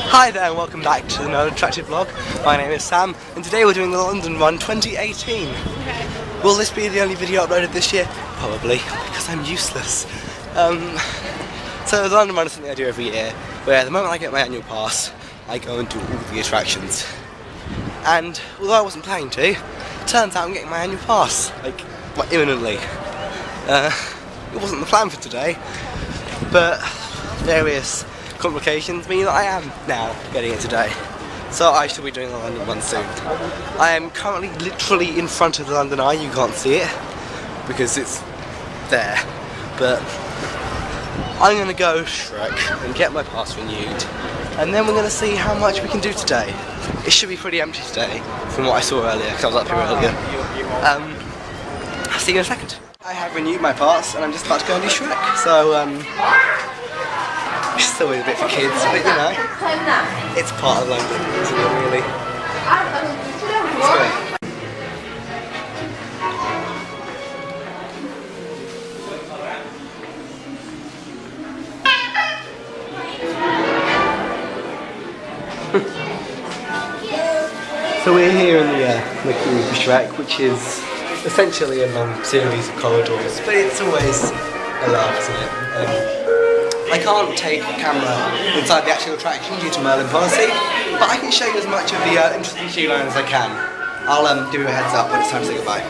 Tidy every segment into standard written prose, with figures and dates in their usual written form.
Hi there and welcome back to another attractive vlog. My name is Sam and today we're doing the London Run 2018. Will this be the only video uploaded this year? Probably, because I'm useless. So the London Run is something I do every year, where the moment I get my annual pass, I go and do all the attractions. And although I wasn't planning to, it turns out I'm getting my annual pass, like imminently. It wasn't the plan for today, but various complications mean that I am now getting it today. So I shall be doing the London Run soon. I am currently literally in front of the London Eye. You can't see it because it's there, but I'm going to go Shrek and get my pass renewed, and then we're going to see how much we can do today. It should be pretty empty today from what I saw earlier, because I was up here earlier. I'll see you in a second. I have renewed my pass and I'm just about to go and do Shrek, so it's still a bit for kids, but you know, it's part of London, isn't it, really? It's great. So we're here in the queue for Shrek, which is essentially a long series of corridors, but it's always a laugh, isn't it? I can't take a camera inside the actual attraction due to Merlin policy, but I can show you as much of the interesting queue line as I can. I'll give you a heads up when it's time to say goodbye.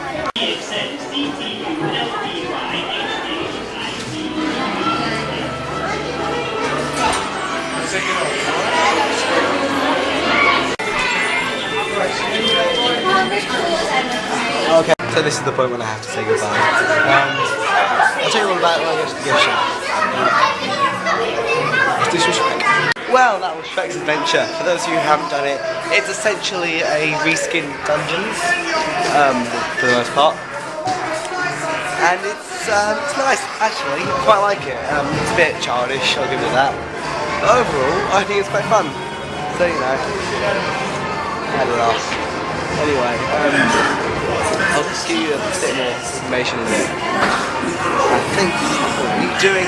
Okay, so this is the point when I have to say goodbye. I'll tell you all about it when I go to the gift shop. Let's do some Shrek. Well, that was Shrek's Adventure. For those of you who haven't done it, it's essentially a reskinned Dungeons, for the most part. And it's nice, actually. I quite like it. It's a bit childish, I'll give it that. But overall, I think it's quite fun. So, you know, I had a laugh. Anyway, I'll just give you a bit more information in it. I think we're doing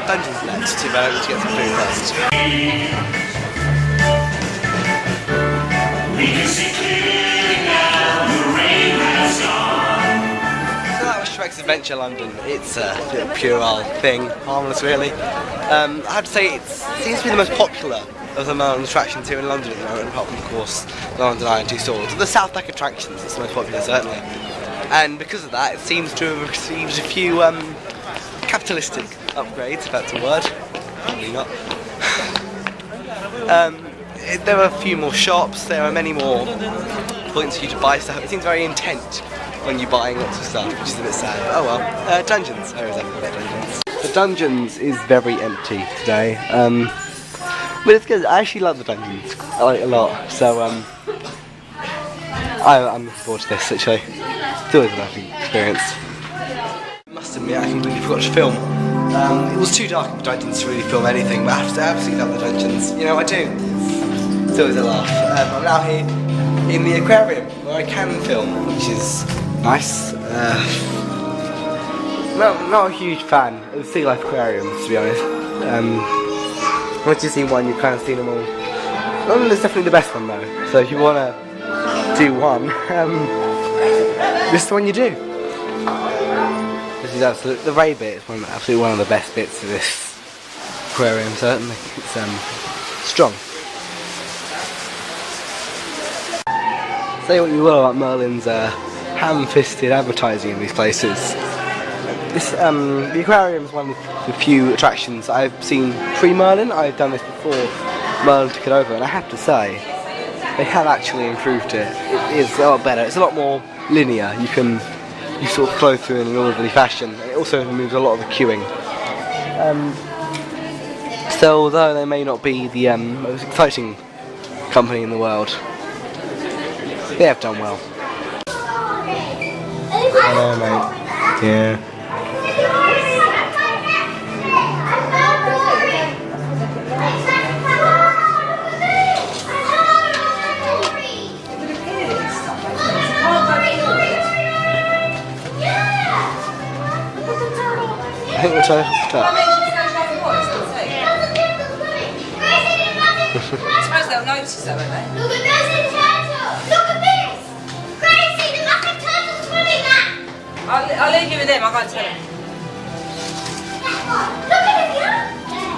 Dungeons next to get some food first. We can see clearly now, the rain has gone. So that was Shrek's Adventure London. It's a puerile thing, harmless really. I have to say it seems to be the most popular of the Merlin attractions here in London at the moment, apart from of course the London Eye and two stalls. The South Back attractions is the most popular certainly. And because of that, it seems to have received a few capitalistic upgrades, if that's a word. Probably not. There are a few more shops, there are many more points for you to buy stuff. It seems very intent when you're buying lots of stuff, which is a bit sad. Oh well. Dungeons. Oh, Dungeons. The Dungeons is very empty today. But it's good. I actually love the Dungeons. I like it a lot. So I'm looking forward to this actually. It's always a lovely experience. I must admit, I completely forgot to film. It was too dark in the Dungeons to really film anything, but I have to absolutely love the Dungeons. You know, I do. It's always a laugh. I'm now here in the aquarium where I can film, which is nice. Not a huge fan of sea life aquariums, to be honest. Once you've seen one, you've kind of seen them all. London is definitely the best one though, so if you want to do one, this is the one you do. This is absolutely, the Ray bit is absolutely one of the best bits of this aquarium, certainly. It's strong. Say what you will about Merlin's ham-fisted advertising in these places. This, the aquarium is one of the few attractions I've seen pre-Merlin. I've done this before Merlin took it over, and I have to say, they have actually improved it. It is a lot better. It's a lot more linear. You sort of flow through in an orderly fashion, and it also removes a lot of the queuing. So although they may not be the most exciting company in the world, they have done well. Hello, mate. Yeah. I think we'll try to suppose they'll notice though, won't they? Look at this turtle! Look at this! Crazy, the massive turtle's swimming that! I'll leave you with them, I can't tell them. Look at him here!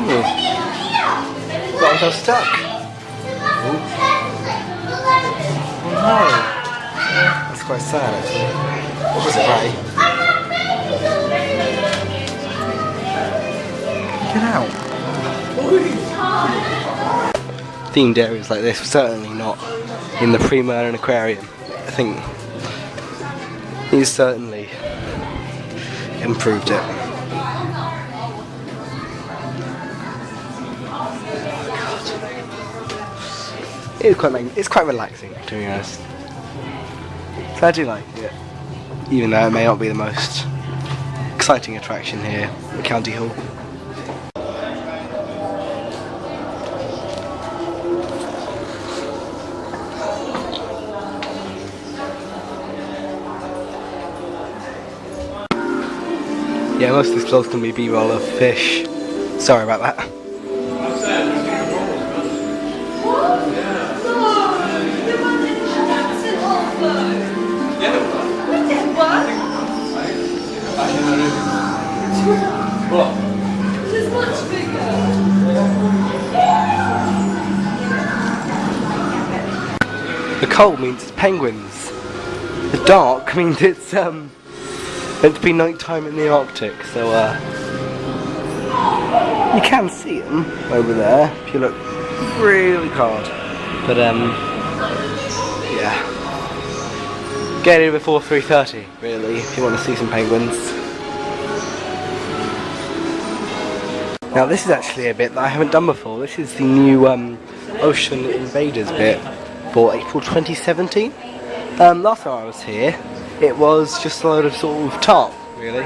Look at him here! Got himself stuck. Oh no. That's quite sad actually. What was it, Ray? Get out. Themed areas like this were certainly not in the pre-Merlin aquarium. I think he's certainly improved it. It's quite relaxing, to be honest. So I do like it, even though it may not be the most exciting attraction here at County Hall. Yeah, most of this vlog's going to be B-roll of fish. Sorry about that. The cold means it's penguins. The dark means it's meant to be night time in the Arctic, so you can see them over there if you look really hard. But yeah, get in before 3:30 really if you want to see some penguins. Now this is actually a bit that I haven't done before. This is the new Ocean Invaders bit for April 2017. Last time I was here, it was just a load of sort of tarp, really,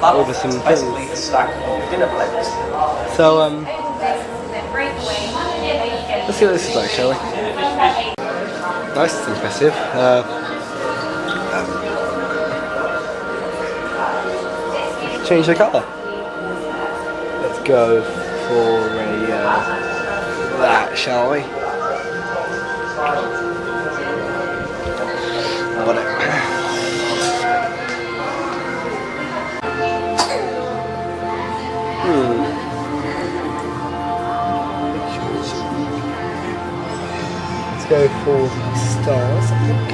over some things. So let's see what this is like, shall we? Nice, it's impressive. Change the colour. Let's go for a that, shall we? Whatever. Let's go for the stars, I think.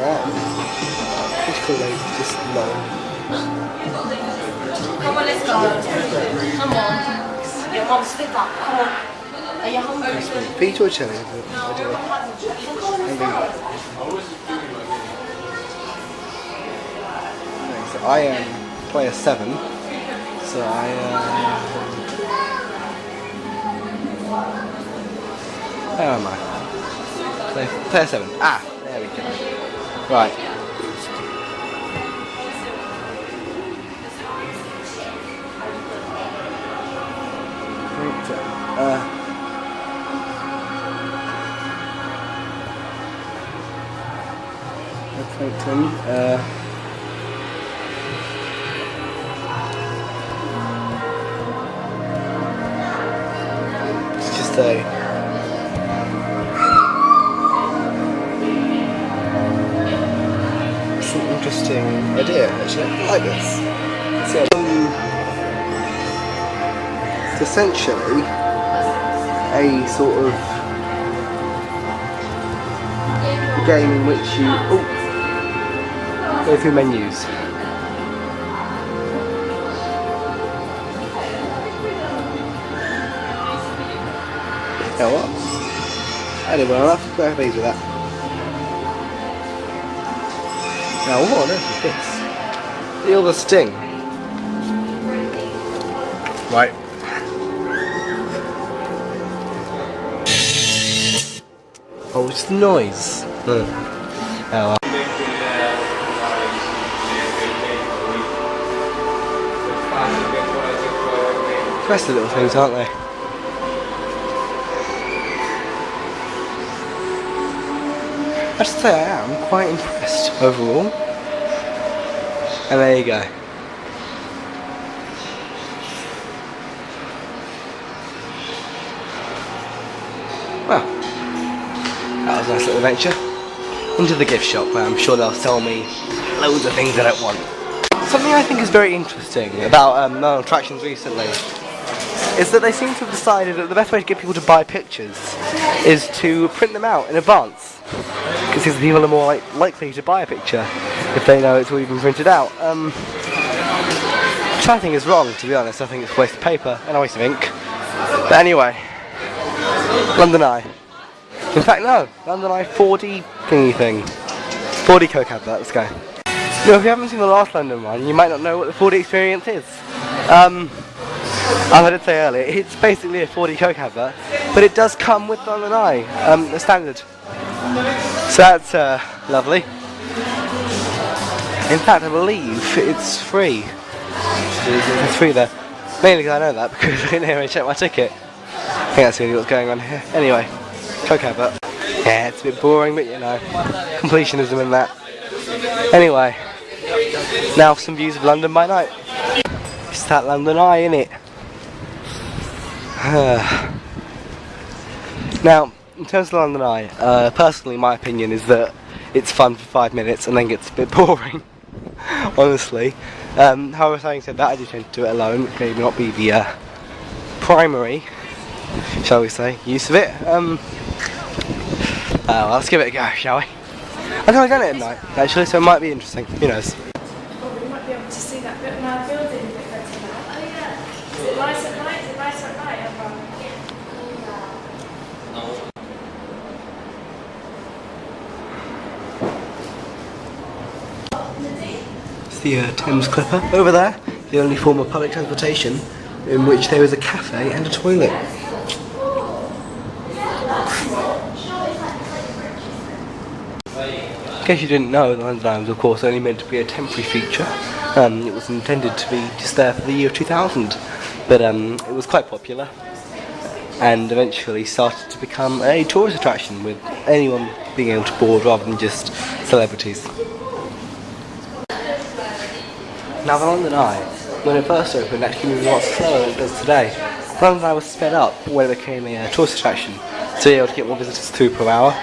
Right. Beautiful lady, just long. Come on, let's go. Come on. Your mom's fit up. Come on. Are you hungry? Peach or cherry? So I am player 7. So I where am I? Player 7. Ah, there we go. Right. Plankton, it's just a it's an interesting idea actually. I like this. It's essentially a sort of game in which you go through menus. Oh what? I did well enough. Quite pleased with that. Now what on earth is this? The other sting. Right. Oh, it's the noise. Oh well. Impressive little things, aren't they? I have to say I am quite impressed overall. And there you go. Well, that was a nice little adventure. Into the gift shop where I'm sure they'll sell me loads of things I don't want. Something I think is very interesting about Merlin attractions recently is that they seem to have decided that the best way to get people to buy pictures is to print them out in advance. Because people are more likely to buy a picture if they know it's already been printed out. Which I think is wrong, to be honest. I think it's a waste of paper and a waste of ink. But anyway, London Eye. In fact, no, London Eye 4D thingy thing. 4D Coke advert, let's go. You know, if you haven't seen the last London one, you might not know what the 4D experience is. As I did say earlier, it's basically a 4D Coke advert, but it does come with London Eye, the standard. So that's lovely. In fact, I believe it's free. It's free there. Mainly because I know that, because I didn't hear me check my ticket. I think that's really what's going on here. Anyway, Coke advert. Yeah, it's a bit boring, but you know, completionism in that. Anyway, now some views of London by night. It's that London Eye, innit? Now, in terms of London Eye, personally my opinion is that it's fun for 5 minutes and then gets a bit boring, honestly. However, having said that, I do tend to do it alone, which may not be the primary, shall we say, use of it. Well, let's give it a go, shall we? I've never done it at night, actually, so it might be interesting, who knows. Well, we might be able to see that bit of our building a bit better now. Oh yeah. Is it light at night? Is it light at night? It's the Thames Clipper over there, the only form of public transportation in which there is a cafe and a toilet. In case you didn't know, the London Eye was of course only meant to be a temporary feature. It was intended to be just there for the year 2000, but it was quite popular and eventually started to become a tourist attraction with anyone being able to board rather than just celebrities. Now the London Eye, when it first opened, actually moved a lot slower than it does today. The London Eye was sped up when it became a tourist attraction to be able to get more visitors through per hour.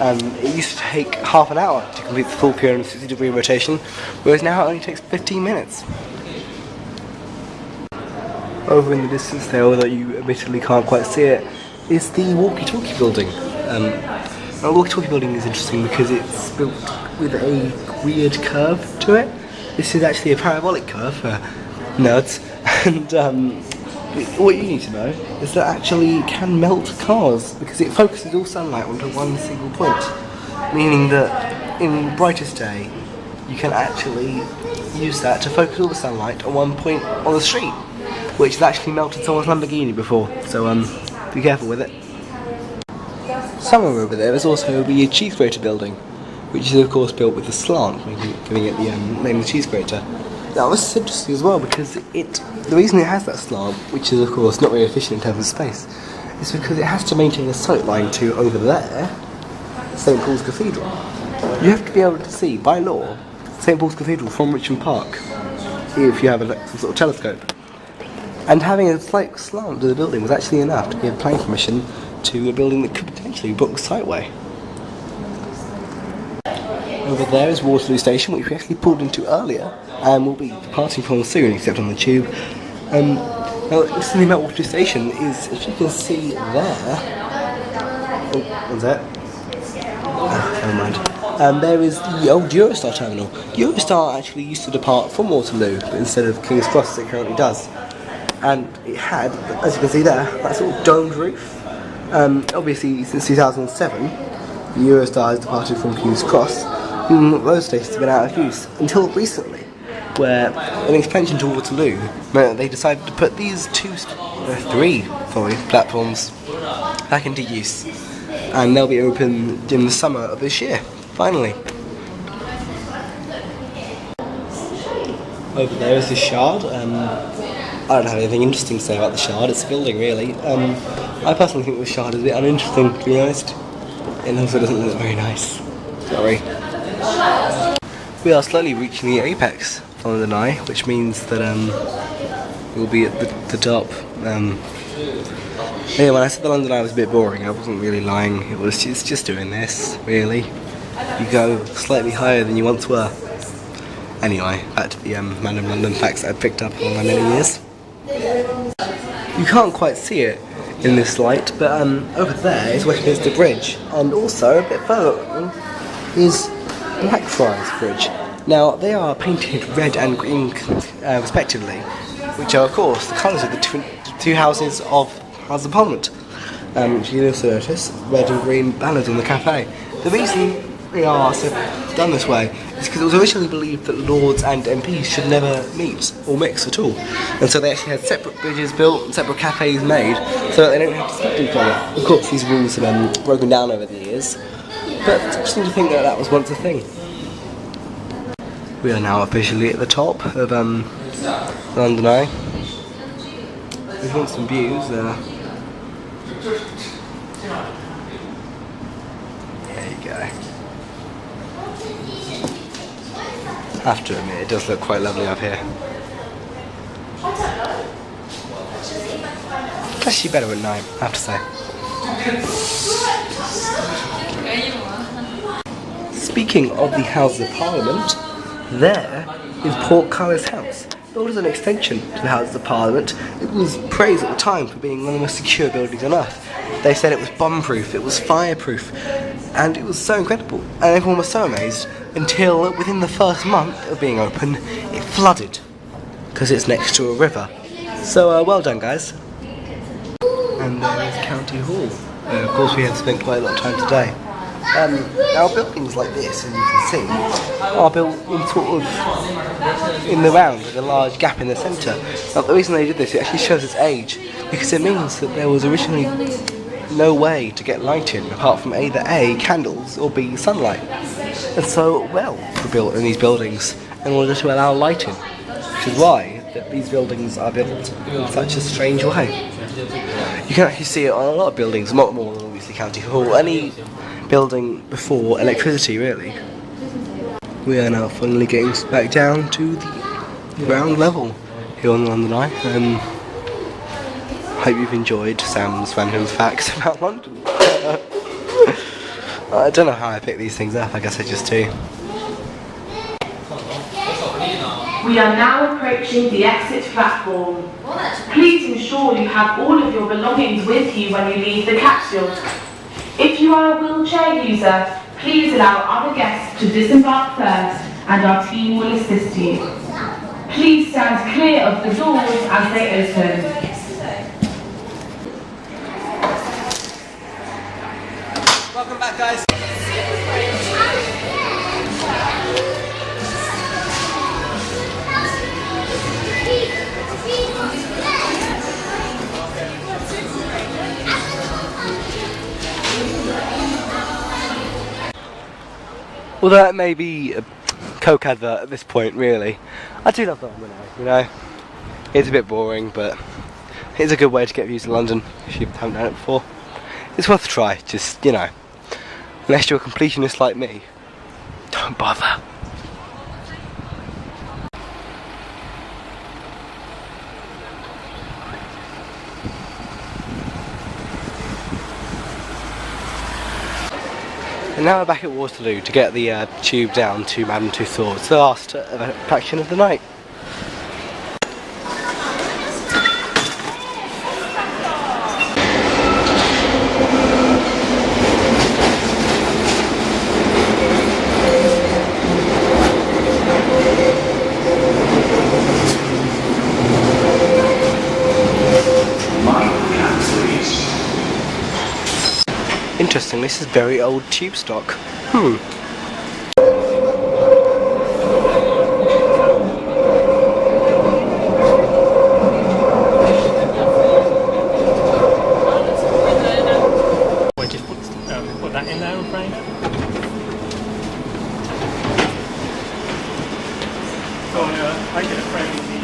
It used to take half an hour to complete the full 360-degree rotation, whereas now it only takes 15 minutes. Over in the distance there, although you admittedly can't quite see it, is the walkie-talkie building. The walkie-talkie building is interesting because it's built with a weird curve to it. This is actually a parabolic curve for nerds, and what you need to know is that actually it can melt cars because it focuses all sunlight onto one single point, meaning that in brightest day you can actually use that to focus all the sunlight on one point on the street, which has actually melted someone's Lamborghini before, so be careful with it. Somewhere over there is also the cheese grater building, which is of course built with a slant, giving it the name of the cheese grater. Now this is interesting as well because the reason it has that slant, which is of course not very efficient in terms of space, is because it has to maintain a sight line to over there, St Paul's Cathedral. You have to be able to see, by law, St Paul's Cathedral from Richmond Park, if you have some sort of telescope. And having a slight slant to the building was actually enough to give planning permission to a building that could potentially block the sightway. Over there is Waterloo Station, which we actually pulled into earlier, and we'll be departing from soon, except on the tube. Now, the thing about Waterloo Station is, as you can see there... Oh, what's that? Never mind. There is the old Eurostar terminal. Eurostar actually used to depart from Waterloo, but instead of King's Cross as it currently does. And it had, as you can see there, that sort of domed roof. Obviously, since 2007, the Eurostar has departed from King's Cross. Those stations have been out of use until recently, where an expansion to Waterloo meant that they decided to put these three platforms back into use, and they'll be open in the summer of this year, finally. Over there is the Shard. I don't have anything interesting to say about the Shard, it's a building really. I personally think the Shard is a bit uninteresting, to be honest. It also doesn't look very nice. Sorry. We are slowly reaching the apex on the Nye, which means that we'll be at the top. Yeah, when I said the London Eye was a bit boring, I wasn't really lying. It's just doing this, really. You go slightly higher than you once were. Anyway, back to the random London facts I've picked up all my many years. You can't quite see it in this light, but over there is Westminster Bridge, and also a bit further on is Blackfriars Bridge. Now, they are painted red and green respectively, which are of course the colours of the two houses of House of Parliament. You can also notice red and green banners on the cafe. The reason they are done this way is because it was originally believed that Lords and MPs should never meet or mix at all, and so they actually had separate bridges built and separate cafes made so that they don't have to speak to each other. Of course, these rules have broken down over the years, but it's interesting to think that that was once a thing. We are now officially at the top of London Eye. We want some views there. There you go. I have to admit, it does look quite lovely up here. It's actually better at night, I have to say. Speaking of the Houses of Parliament, there is Portcullis House. Built as an extension to the Houses of Parliament, it was praised at the time for being one of the most secure buildings on earth. They said it was bomb-proof, it was fireproof, and it was so incredible. And everyone was so amazed until within the first month of being open, it flooded because it's next to a river. So well done, guys. And there is County Hall. Of course, we have spent quite a lot of time today. Now buildings like this, as you can see, are built in in the round with a large gap in the centre. Now the reason they did this, it actually shows its age, because it means that there was originally no way to get light in apart from either A, candles, or B, sunlight. And so wells were built in these buildings in order to allow light in, which is why that these buildings are built in such a strange way. You can actually see it on a lot of buildings, not more than obviously County Hall, any building before electricity really. We are now finally getting back down to the ground level here on the London Eye. Hope you've enjoyed Sam's random facts about London. I don't know how I pick these things up, I guess I just do. We are now approaching the exit platform. Please ensure you have all of your belongings with you when you leave the capsule. If you are a wheelchair user, please allow other guests to disembark first and our team will assist you. Please stand clear of the doors as they open. Welcome back, guys. Although that may be a Coke advert at this point, really. I do love London, you know. It's a bit boring, but it's a good way to get views of London if you haven't done it before. It's worth a try, just, you know. Unless you're a completionist like me, don't bother. And now we're back at Waterloo to get the tube down to Madame Tussauds, the last attraction of the night. Interesting, this is very old tube stock. Just put that in there and frame it. So I get a frame with the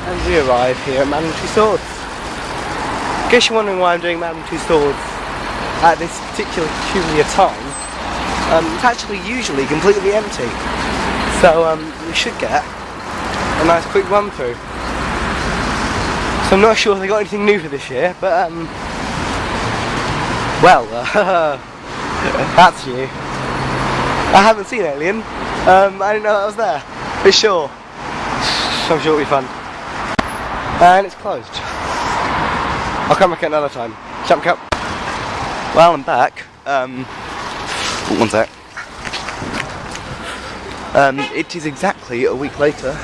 And we arrive here at Madame Tussauds. In case you're wondering why I'm doing Madame Tussauds at this particular peculiar time, it's actually usually completely empty. So you should get a nice quick run through. So I'm not sure if they got anything new for this year, but well, that's you. I haven't seen Alien. I didn't know that was there. For sure. So I'm sure it'll be fun. And it's closed. I'll come back another time. Jump cup. Well, I'm back. One sec. It is exactly a week later,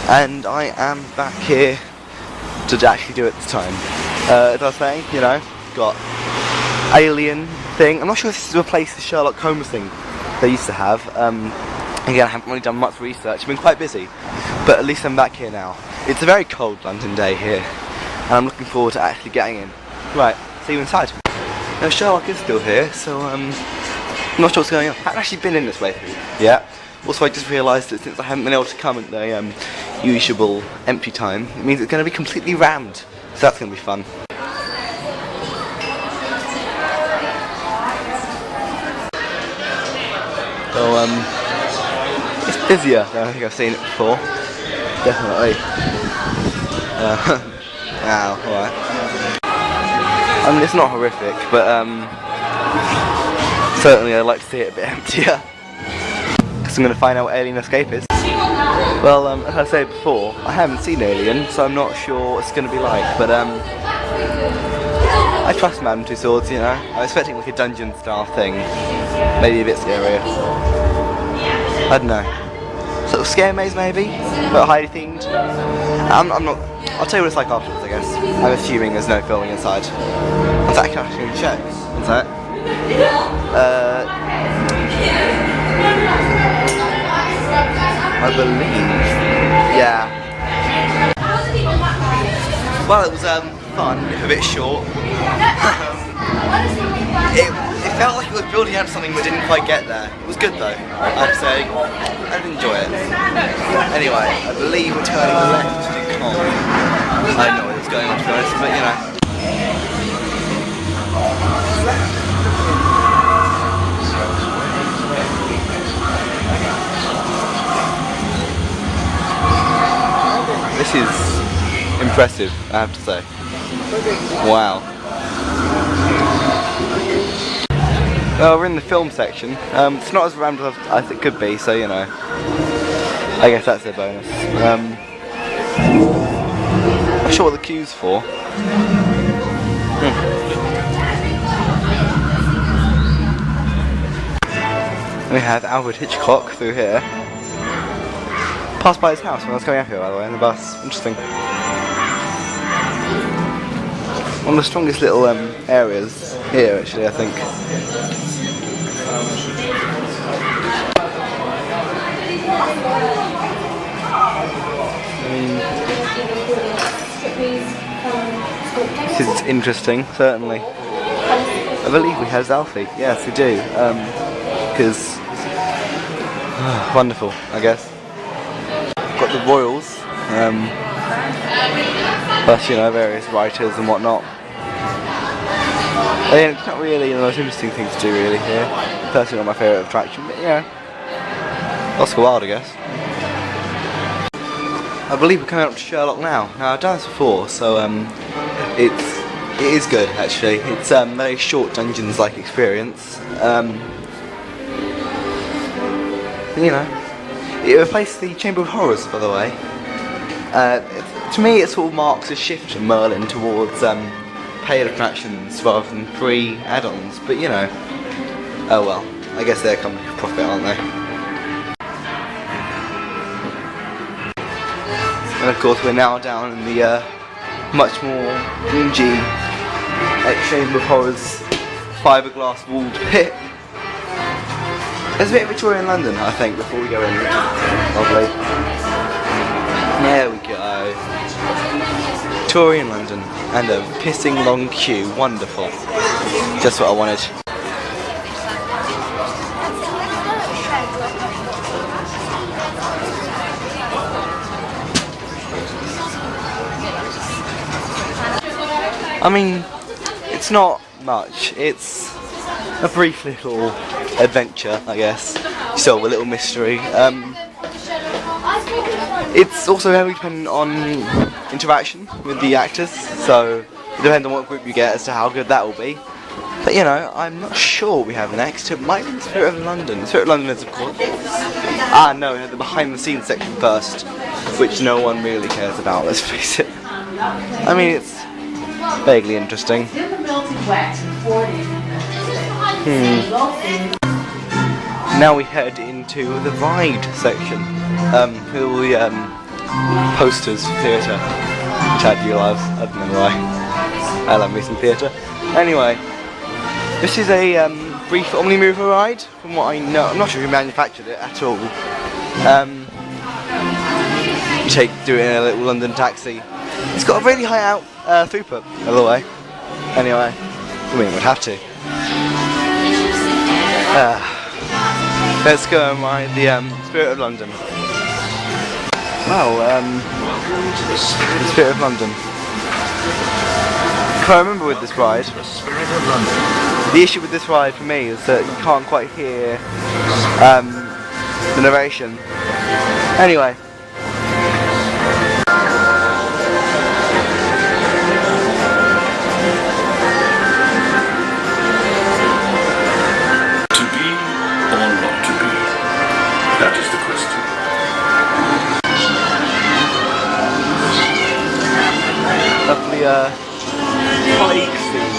and I am back here to actually do it this time. As I was saying, you know, got Alien thing. I'm not sure if this is to replace the Sherlock Holmes thing they used to have. Again, I haven't really done much research. I've been quite busy, but at least I'm back here now. It's a very cold London day here, and I'm looking forward to actually getting in. Right, see you inside. Now Sherlock is still here, so I'm not sure what's going on. I haven't actually been in this way through yet. Also, I just realised that since I haven't been able to come at the usual empty time, it means it's going to be completely rammed. So that's going to be fun. So it's busier than I think I've seen it before. Definitely. Wow, alright. I mean, it's not horrific, but certainly I'd like to see it a bit emptier. Because I'm going to find out what Alien Escape is. Well, as I said before, I haven't seen Alien, so I'm not sure what it's going to be like, but I trust Madame Tussauds, you know. I'm expecting like a dungeon style thing, maybe a bit scarier. I don't know. Sort of scare maze maybe, but highly themed. I'm not. I'll tell you what it's like afterwards, I guess. I'm assuming there's no filming inside. One sec, I can check. One sec. I believe. Yeah. Well, it was fun, a bit short. It felt like it was building up something but didn't quite get there. It was good though, I'd say. I did enjoy it. Anyway, I believe we're turning left to Kong. I don't know what was going on to be honest, but you know. This is impressive, I have to say. Wow. Well, we're in the film section. It's not as rammed as it could be, so you know. I guess that's a bonus. I'm not sure what the queue's for. We have Alfred Hitchcock through here. Passed by his house when I was coming up here, by the way, in the bus. Interesting. One of the strongest little areas here, actually, I think. This is interesting, certainly. I believe we have Alfie. Yes, we do. Because wonderful, I guess. Got the royals. Plus, you know, various writers and whatnot. And it's not really the most interesting thing to do, really, here. Personally, not my favourite attraction, but yeah. Oscar Wilde, I guess. I believe we're coming up to Sherlock now. Now, I've done this before, so it is good, actually. It's a very short dungeons-like experience. You know. It replaced the Chamber of Horrors, by the way. To me, it sort of marks a shift from Merlin towards paid attractions rather than free add-ons, but you know. Oh well, I guess they're coming to profit, aren't they? And of course, we're now down in the much more dingy Chamber of Horrors fiberglass walled pit. There's a bit of Victorian London, I think, before we go in. Lovely. There we go. Victorian London. And a pissing long queue. Wonderful. Just what I wanted. I mean, it's not much. It's a brief little adventure, I guess. Still a little mystery. It's also heavily dependent on interaction with the actors, so it depends on what group you get as to how good that will be. But you know, I'm not sure what we have next. It might be the Spirit of London. The Spirit of London is, of course. No, the behind the scenes section first, which no one really cares about, let's face it. I mean, it's vaguely interesting. Now we head into the ride section, with all the posters for theatre, which I do love. I don't know why. I love me some theatre. Anyway, this is a brief Omnimover ride, from what I know. I'm not sure who manufactured it at all. Do it in a little London taxi. It's got a really high throughput, by the way. Anyway, I mean, we'd have to. Let's go and ride the Spirit of London. Wow, the Spirit of London. Can I remember with this ride? The issue with this ride for me is that you can't quite hear the narration. Anyway. Lovely bike scene.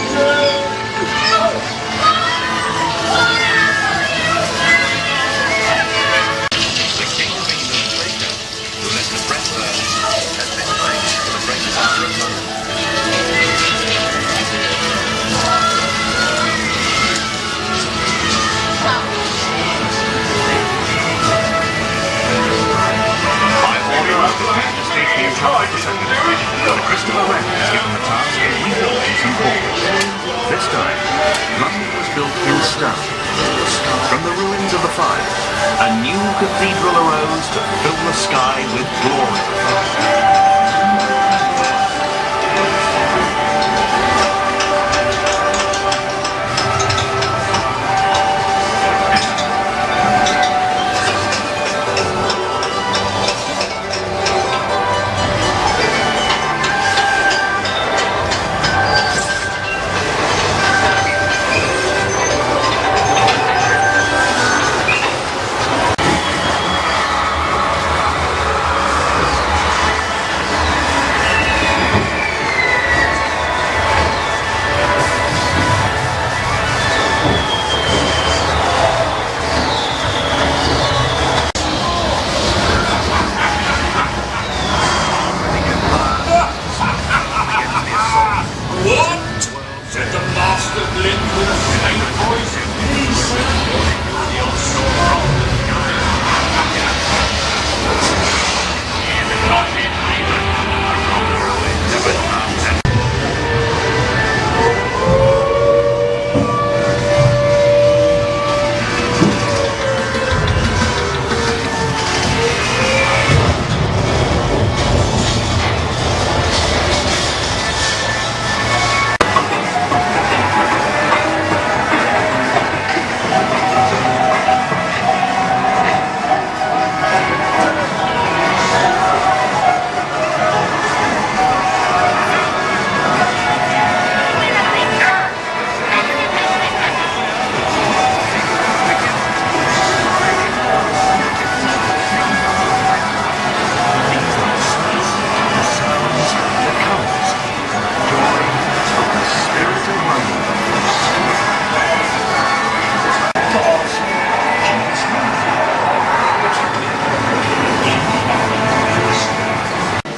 This time, London was built in stone. From the ruins of the fire, a new cathedral arose to fill the sky with glory.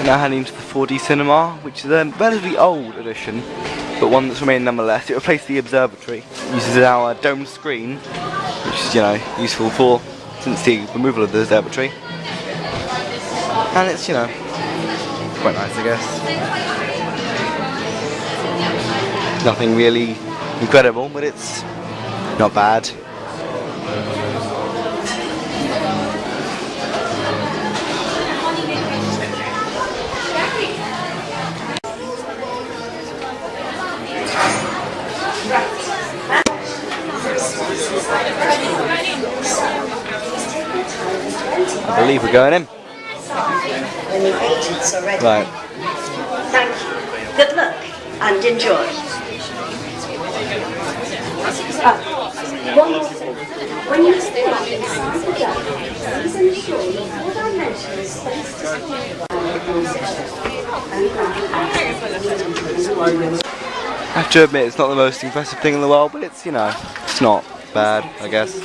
Now heading to the 4D cinema, which is a relatively old edition, but one that's remained nonetheless. It replaced the observatory. It uses our domed screen, which is, you know, useful for since the removal of the observatory. And it's, you know, quite nice, I guess. Nothing really incredible, but it's not bad. I believe we're going in. when you've eaten so ready. Right. Thank you. Good luck and enjoy. One more thing. When you speak, please ensure that all dimensions face to I have to admit, it's not the most impressive thing in the world, but it's, you know, it's not bad, I guess.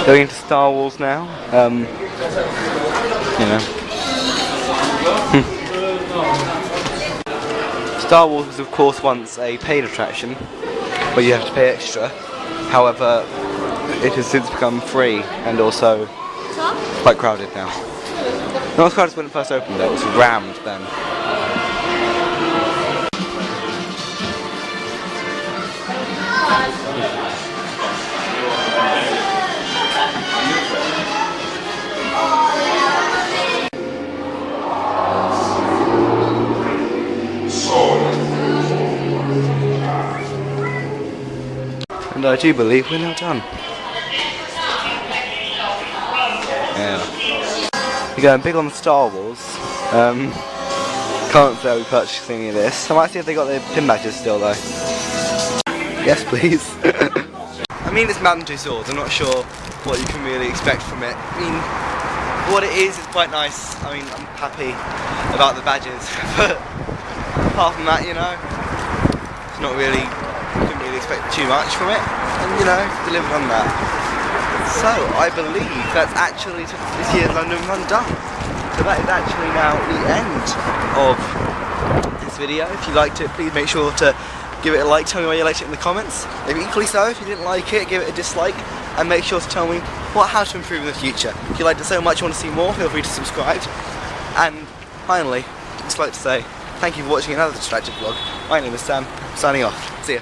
Going into Star Wars now, you know. Star Wars was of course once a paid attraction, where you have to pay extra. However, it has since become free and also quite crowded now. Not as crowded as when it first opened though, it was rammed then. And I do believe we're now done. Yeah. We're going big on Star Wars. Can't say I'll be purchasing any of this. I might see if they got their pin badges still though. Yes please. I mean it's Mountain Dew swords, I'm not sure what you can really expect from it. I mean, what it is quite nice. I mean, I'm happy about the badges, but apart from that, you know, it's not really, couldn't really expect too much from it, and you know, delivered on that. So, I believe that's actually this year's London Run done. So that is actually now the end of this video. If you liked it, please make sure to give it a like, tell me why you liked it in the comments. Maybe equally so, if you didn't like it, give it a dislike, and make sure to tell me how to improve in the future. If you liked it so much you want to see more, feel free to subscribe. And finally, I'd just like to say thank you for watching another distracted vlog. My name is Sam, signing off. See ya.